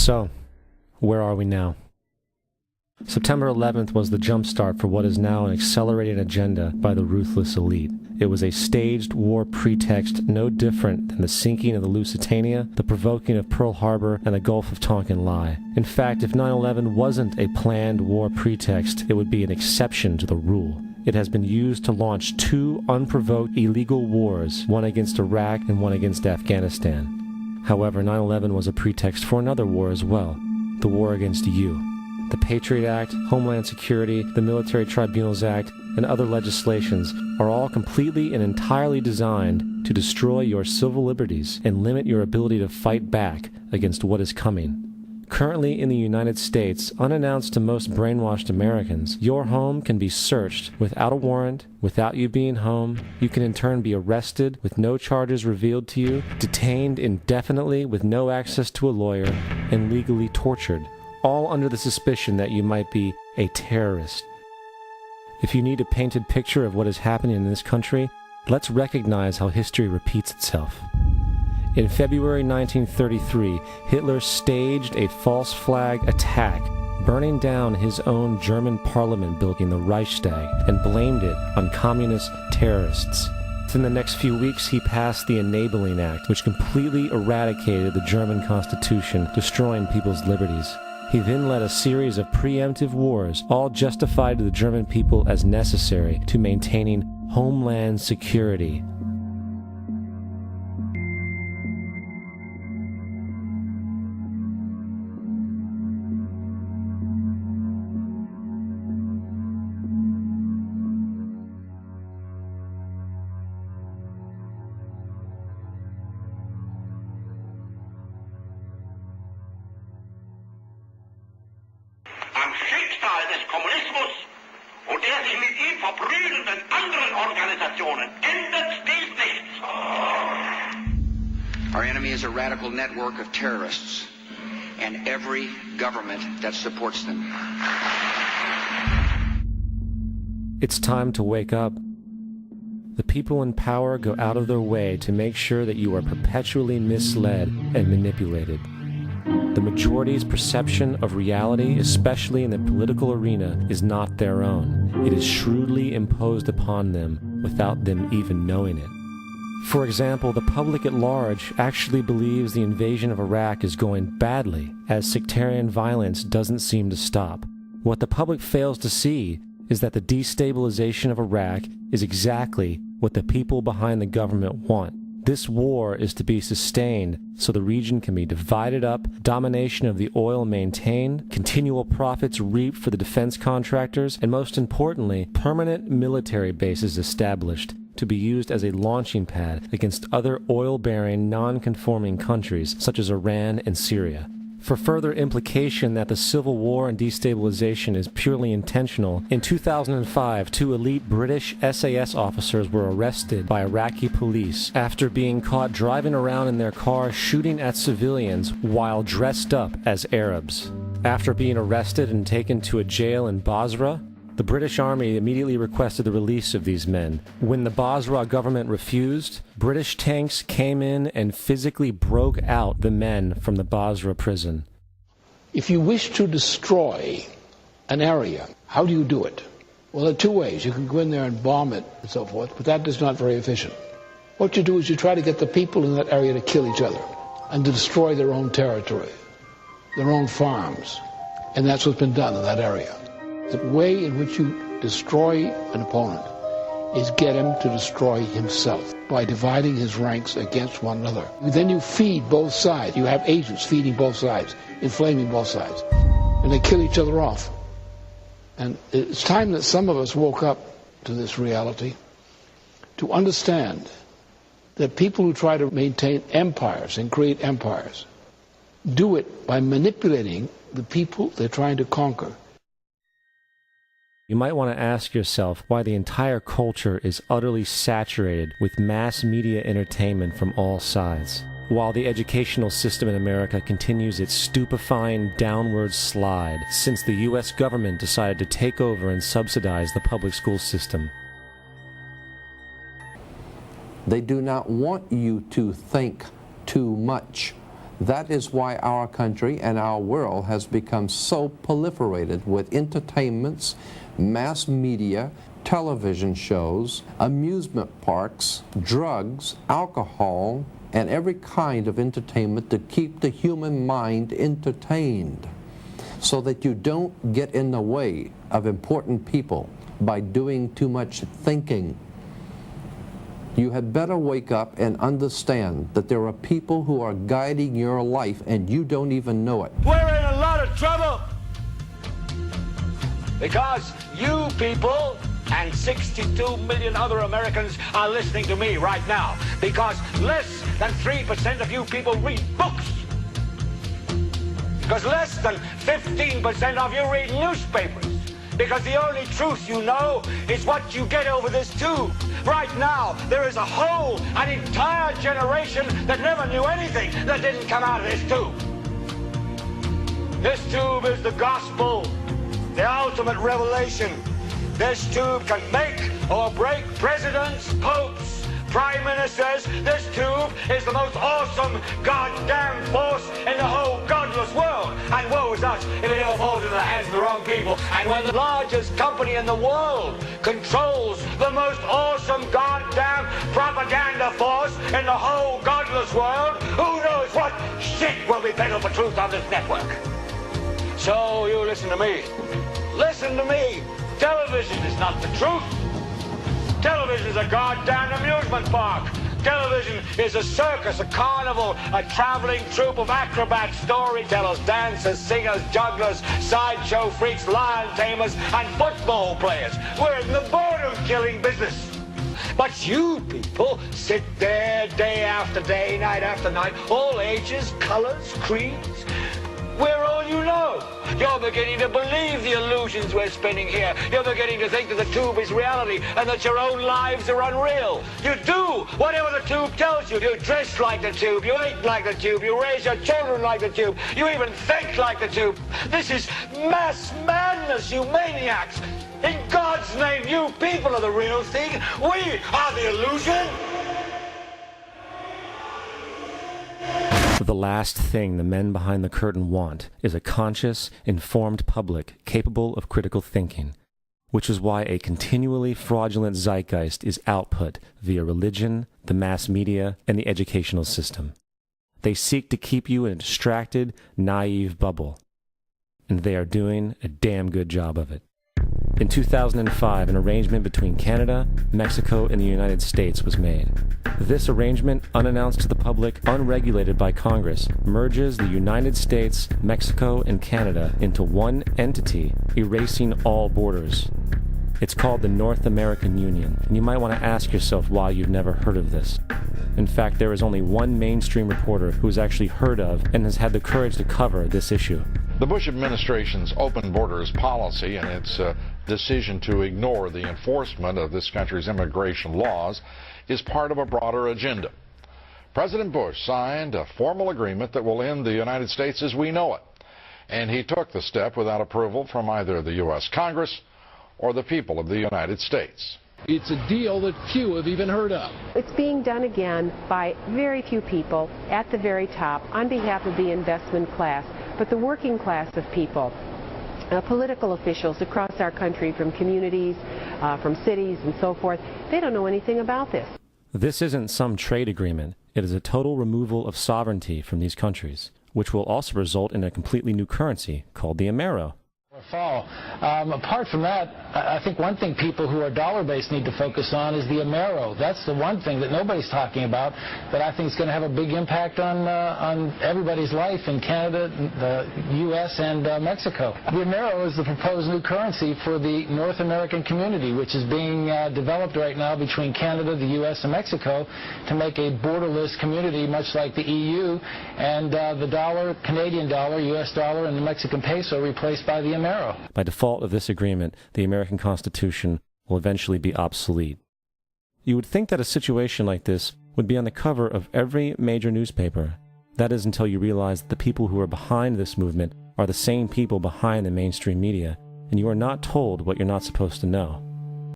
So, where are we now? September 11th was the jumpstart for what is now an accelerated agenda by the ruthless elite. It was a staged war pretext no different than the sinking of the Lusitania, the provoking of Pearl Harbor, and the Gulf of Tonkin lie. In fact, if 9/11 wasn't a planned war pretext, it would be an exception to the rule. It has been used to launch two unprovoked illegal wars, one against Iraq and one against Afghanistan. However, 9/11 was a pretext for another war as well, the war against you. The Patriot Act, Homeland Security, the Military Tribunals Act, and other legislations are all completely and entirely designed to destroy your civil liberties and limit your ability to fight back against what is coming. Currently in the United States, unannounced to most brainwashed Americans, your home can be searched without a warrant, without you being home. You can in turn be arrested with no charges revealed to you, detained indefinitely with no access to a lawyer, and legally tortured, all under the suspicion that you might be a terrorist. If you need a painted picture of what is happening in this country, let's recognize how history repeats itself. In February 1933, Hitler staged a false flag attack, burning down his own German parliament building, the Reichstag, and blamed it on communist terrorists. In the next few weeks, he passed the Enabling Act, which completely eradicated the German Constitution, destroying people's liberties. He then led a series of preemptive wars, all justified to the German people as necessary to maintaining homeland security. Am Schicksal des Kommunismus und der sich mit ihm verbrüdernden anderen Organisationen ändert dies nichts. Our enemy is a radical network of terrorists and every government that supports them. It's time to wake up. The people in power go out of their way to make sure that you are perpetually misled and manipulated. The majority's perception of reality, especially in the political arena, is not their own. It is shrewdly imposed upon them without them even knowing it. For example, the public at large actually believes the invasion of Iraq is going badly, as sectarian violence doesn't seem to stop. What the public fails to see is that the destabilization of Iraq is exactly what the people behind the government want. This war is to be sustained so the region can be divided up, domination of the oil maintained, continual profits reaped for the defense contractors, and most importantly, permanent military bases established to be used as a launching pad against other oil-bearing, non-conforming countries such as Iran and Syria. For further implication that the civil war and destabilization is purely intentional, in 2005, two elite British SAS officers were arrested by Iraqi police after being caught driving around in their car shooting at civilians while dressed up as Arabs. After being arrested and taken to a jail in Basra, the British Army immediately requested the release of these men. When the Basra government refused, British tanks came in and physically broke out the men from the Basra prison. If you wish to destroy an area, how do you do it? Well, there are two ways. You can go in there and bomb it and so forth, but that is not very efficient. What you do is you try to get the people in that area to kill each other and to destroy their own territory, their own farms. And that's what's been done in that area. The way in which you destroy an opponent is get him to destroy himself by dividing his ranks against one another. Then you feed both sides. You have agents feeding both sides, inflaming both sides, and they kill each other off. And it's time that some of us woke up to this reality, to understand that people who try to maintain empires and create empires do it by manipulating the people they're trying to conquer. You might want to ask yourself why the entire culture is utterly saturated with mass media entertainment from all sides, while the educational system in America continues its stupefying downward slide since the U.S. government decided to take over and subsidize the public school system. They do not want you to think too much. That is why our country and our world has become so proliferated with entertainments, mass media, television shows, amusement parks, drugs, alcohol, and every kind of entertainment to keep the human mind entertained, so that you don't get in the way of important people by doing too much thinking. You had better wake up and understand that there are people who are guiding your life and you don't even know it. We're in a lot of trouble because you people and 62 million other Americans are listening to me right now, because less than 3% of you people read books, because less than 15% of you read newspapers, because the only truth you know is what you get over this tube. Right now, there is an entire generation that never knew anything that didn't come out of this tube. This tube is the gospel, the ultimate revelation. This tube can make or break presidents, popes, prime ministers. This tube is the most awesome goddamn force in the whole godless world. And woe is us if it ever falls into the hands of the wrong people. And when the largest company in the world controls the most awesome goddamn propaganda force in the whole godless world, who knows what shit will be peddled for truth on this network. So you listen to me. Listen to me. Television is not the truth. Television is a goddamn amusement park. Television is a circus, a carnival, a traveling troupe of acrobats, storytellers, dancers, singers, jugglers, sideshow freaks, lion tamers, and football players. We're in the boredom-killing business. But you people sit there day after day, night after night, all ages, colors, creeds. We're all you know. You're beginning to believe the illusions we're spinning here. You're beginning to think that the tube is reality and that your own lives are unreal. You do whatever the tube tells you. You dress like the tube. You eat like the tube. You raise your children like the tube. You even think like the tube. This is mass madness, you maniacs. In God's name, you people are the real thing. We are the illusion. The last thing the men behind the curtain want is a conscious, informed public capable of critical thinking, which is why a continually fraudulent zeitgeist is output via religion, the mass media, and the educational system. They seek to keep you in a distracted, naive bubble, and they are doing a damn good job of it. In 2005, an arrangement between Canada, Mexico, and the United States was made. This arrangement, unannounced to the public, unregulated by Congress, merges the United States, Mexico, and Canada into one entity, erasing all borders. It's called the North American Union, and you might want to ask yourself why you've never heard of this. In fact, there is only one mainstream reporter who has actually heard of and has had the courage to cover this issue. The Bush administration's open borders policy and its decision to ignore the enforcement of this country's immigration laws is part of a broader agenda. President Bush signed a formal agreement that will end the United States as we know it, and he took the step without approval from either the U.S. Congress or the people of the United States. It's a deal that few have even heard of. It's being done again by very few people at the very top on behalf of the investment class, but the working class of people, political officials across our country, from communities, from cities and so forth, they don't know anything about this. This isn't some trade agreement. It is a total removal of sovereignty from these countries, which will also result in a completely new currency called the Amero. Fall. Apart from that, I think one thing people who are dollar-based need to focus on is the Amero. That's the one thing that nobody's talking about that I think is going to have a big impact on everybody's life in Canada, the U.S., and Mexico. The Amero is the proposed new currency for the North American community, which is being developed right now between Canada, the U.S., and Mexico to make a borderless community, much like the EU, and the dollar, Canadian dollar, U.S. dollar, and the Mexican peso replaced by the Amero. By default of this agreement, the American Constitution will eventually be obsolete. You would think that a situation like this would be on the cover of every major newspaper. That is until you realize that the people who are behind this movement are the same people behind the mainstream media, and you are not told what you're not supposed to know.